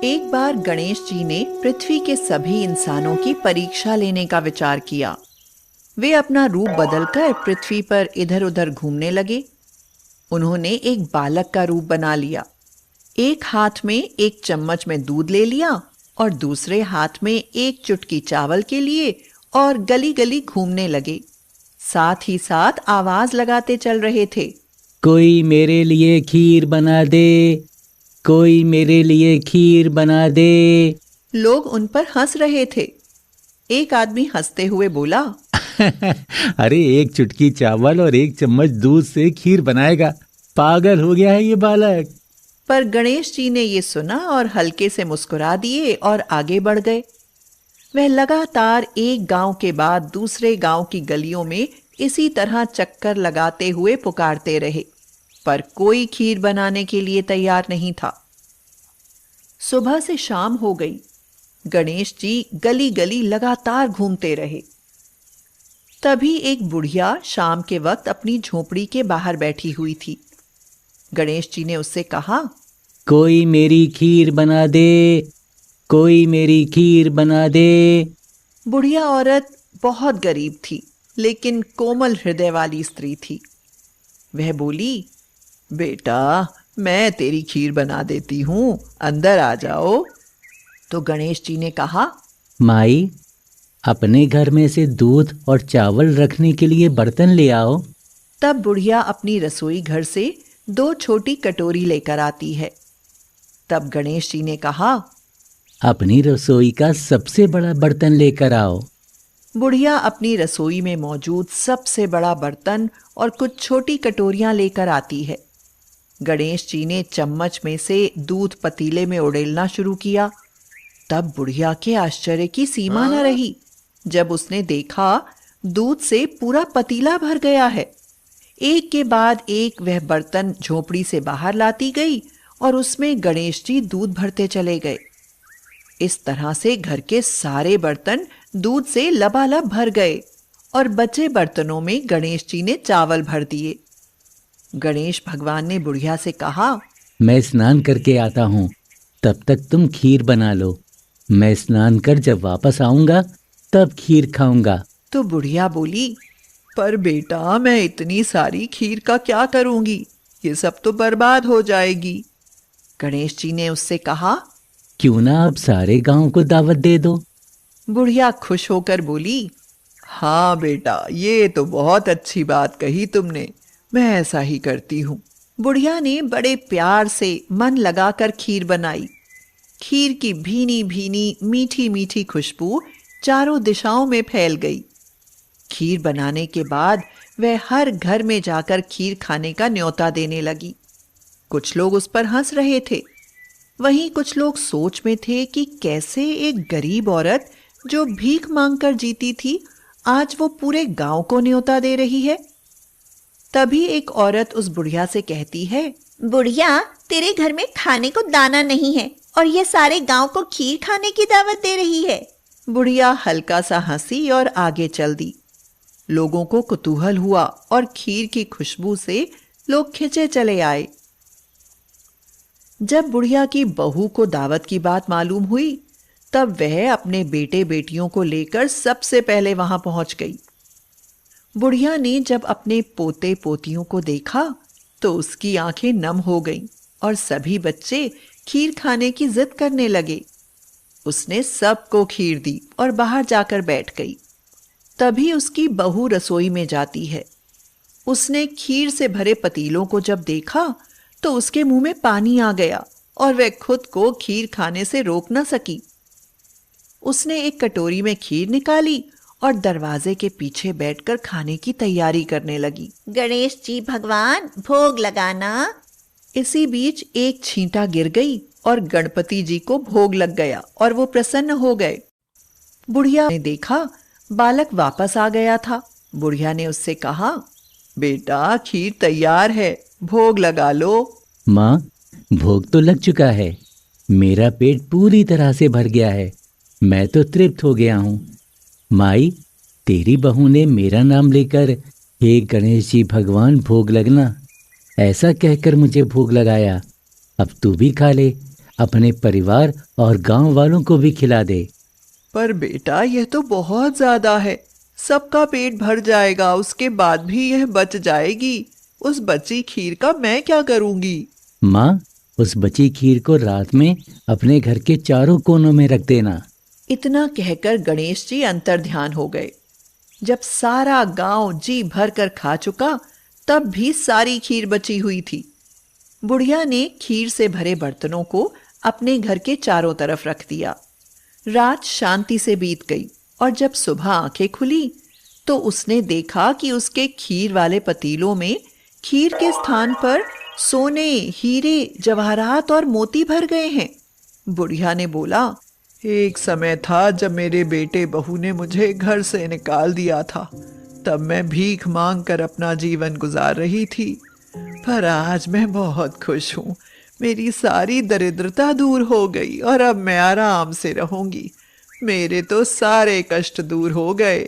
एक बार गणेश जी ने पृथ्वी के सभी इंसानों की परीक्षा लेने का विचार किया। वे अपना रूप बदलकर पृथ्वी पर इधर-उधर घूमने लगे। उन्होंने एक बालक का रूप बना लिया। एक हाथ में एक चम्मच में दूध ले लिया और दूसरे हाथ में एक चुटकी चावल के लिए और गली-गली घूमने लगे। साथ ही साथ आवाज लगाते चल रहे थे। कोई मेरे लिए खीर बना दे, कोई मेरे लिए खीर बना दे। लोग उन पर हंस रहे थे। एक आदमी हंसते हुए बोला, अरे एक चुटकी चावल और एक चम्मच दूध से खीर बनाएगा, पागल हो गया है ये बालक। पर गणेश जी ने ये सुना और हल्के से मुस्कुरा दिए और आगे बढ़ गए। वह लगातार एक गांव के बाद दूसरे गांव की गलियों में इसी तरह चक्कर लगाते हुए पुकारते रहे, पर कोई खीर बनाने के लिए तैयार नहीं था। सुबह से शाम हो गई। गणेश जी गली गली लगातार घूमते रहे। तभी एक बुढ़िया शाम के वक्त अपनी झोपड़ी के बाहर बैठी हुई थी। गणेश जी ने उससे कहा, कोई मेरी खीर बना दे, कोई मेरी खीर बना दे। बुढ़िया औरत बहुत गरीब थी, लेकिन कोमल हृदय वाली स्त्री थी। वह बोली, बेटा, मैं तेरी खीर बना देती हूँ, अंदर आ जाओ। तो गणेश जी ने कहा, माई, अपने घर में से दूध और चावल रखने के लिए बर्तन ले आओ। तब बुढ़िया अपनी रसोई घर से 2 छोटी कटोरी लेकर आती है। तब गणेश जी ने कहा, अपनी रसोई का सबसे बड़ा बर्तन लेकर आओ। बुढ़िया अपनी रसोई में मौजूद सबसे बड़ा बर्तन और कुछ छोटी कटोरियां लेकर आती है। गणेश जी ने चम्मच में से दूध पतीले में उड़ेलना शुरू किया। तब बुढ़िया के आश्चर्य की सीमा न रही जब उसने देखा दूध से पूरा पतीला भर गया है। एक के बाद एक वह बर्तन झोपड़ी से बाहर लाती गई और उसमें गणेश जी दूध भरते चले गए। इस तरह से घर के सारे बर्तन दूध से लबालब भर गए और बचे बर्तनों में गणेश जी ने चावल भर दिए। गणेश भगवान ने बुढ़िया से कहा, मैं स्नान करके आता हूँ, तब तक तुम खीर बना लो। मैं स्नान कर जब वापस आऊंगा तब खीर खाऊंगा। तो बुढ़िया बोली, पर बेटा, मैं इतनी सारी खीर का क्या करूंगी? ये सब तो बर्बाद हो जाएगी। गणेश जी ने उससे कहा, क्यों ना अब सारे गांव को दावत दे दो। बुढ़िया खुश होकर बोली, हाँ बेटा, ये तो बहुत अच्छी बात कही तुमने, मैं ऐसा ही करती हूँ। बुढ़िया ने बड़े प्यार से मन लगाकर खीर बनाई। खीर की भीनी भीनी मीठी मीठी खुशबू चारों दिशाओं में फैल गई। खीर बनाने के बाद वह हर घर में जाकर खीर खाने का न्योता देने लगी। कुछ लोग उस पर हंस रहे थे, वहीं कुछ लोग सोच में थे कि कैसे एक गरीब औरत जो भीख मांगकर जीती थी, आज वो पूरे गांव को न्योता दे रही है। तभी एक औरत उस बुढ़िया से कहती है, बुढ़िया, तेरे घर में खाने को दाना नहीं है और ये सारे गांव को खीर खाने की दावत दे रही है। बुढ़िया हल्का सा हंसी और आगे चल दी। लोगों को कुतूहल हुआ और खीर की खुशबू से लोग खिंचे चले आए। जब बुढ़िया की बहू को दावत की बात मालूम हुई, तब वह अपने बेटे बेटियों को लेकर सबसे पहले वहां पहुंच गई। बुढ़िया ने जब अपने पोते पोतियों को देखा तो उसकी आंखें नम हो गईं और सभी बच्चे खीर खाने की जिद करने लगे। उसने सबको खीर दी और बाहर जाकर बैठ गई। तभी उसकी बहू रसोई में जाती है। उसने खीर से भरे पतीलों को जब देखा तो उसके मुंह में पानी आ गया और वह खुद को खीर खाने से रोक न सकी। उसने एक कटोरी में खीर निकाली और दरवाजे के पीछे बैठकर खाने की तैयारी करने लगी। गणेश जी भगवान, भोग लगाना। इसी बीच एक छींटा गिर गई और गणपति जी को भोग लग गया और वो प्रसन्न हो गए। बुढ़िया ने देखा बालक वापस आ गया था। बुढ़िया ने उससे कहा, बेटा, खीर तैयार है, भोग लगा लो। माँ, भोग तो लग चुका है, मेरा पेट पूरी तरह से भर गया है, मैं तो तृप्त हो गया हूँ। माई, तेरी बहू ने मेरा नाम लेकर हे गणेश जी भगवान भोग लगना ऐसा कहकर मुझे भोग लगाया। अब तू भी खा ले, अपने परिवार और गांव वालों को भी खिला दे। पर बेटा, यह तो बहुत ज्यादा है। सबका पेट भर जाएगा, उसके बाद भी यह बच जाएगी। उस बची खीर का मैं क्या करूंगी? माँ, उस बची खीर को रात में अपने घर के चारों कोनों में रख देना। इतना कहकर गणेश जी अंतर्ध्यान हो गए। जब सारा गांव जी भर कर खा चुका, तब भी सारी खीर बची हुई थी। बुढ़िया ने खीर से भरे बर्तनों को अपने घर के चारों तरफ रख दिया। रात शांति से बीत गई और जब सुबह आंखें खुली तो उसने देखा कि उसके खीर वाले पतीलों में खीर के स्थान पर सोने, हीरे, जवाहरात और मोती भर गए हैं। बुढ़िया ने बोला, एक समय था जब मेरे बेटे बहू ने मुझे घर से निकाल दिया था। तब मैं भीख मांग कर अपना जीवन गुजार रही थी, पर आज मैं बहुत खुश हूँ। मेरी सारी दरिद्रता दूर हो गई और अब मैं आराम से रहूंगी। मेरे तो सारे कष्ट दूर हो गए।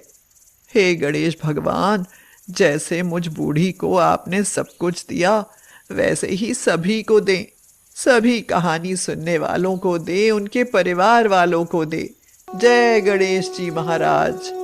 हे गणेश भगवान, जैसे मुझ बूढ़ी को आपने सब कुछ दिया, वैसे ही सभी को दें। सभी कहानी सुनने वालों को दे, उनके परिवार वालों को दे। जय गणेश जी महाराज।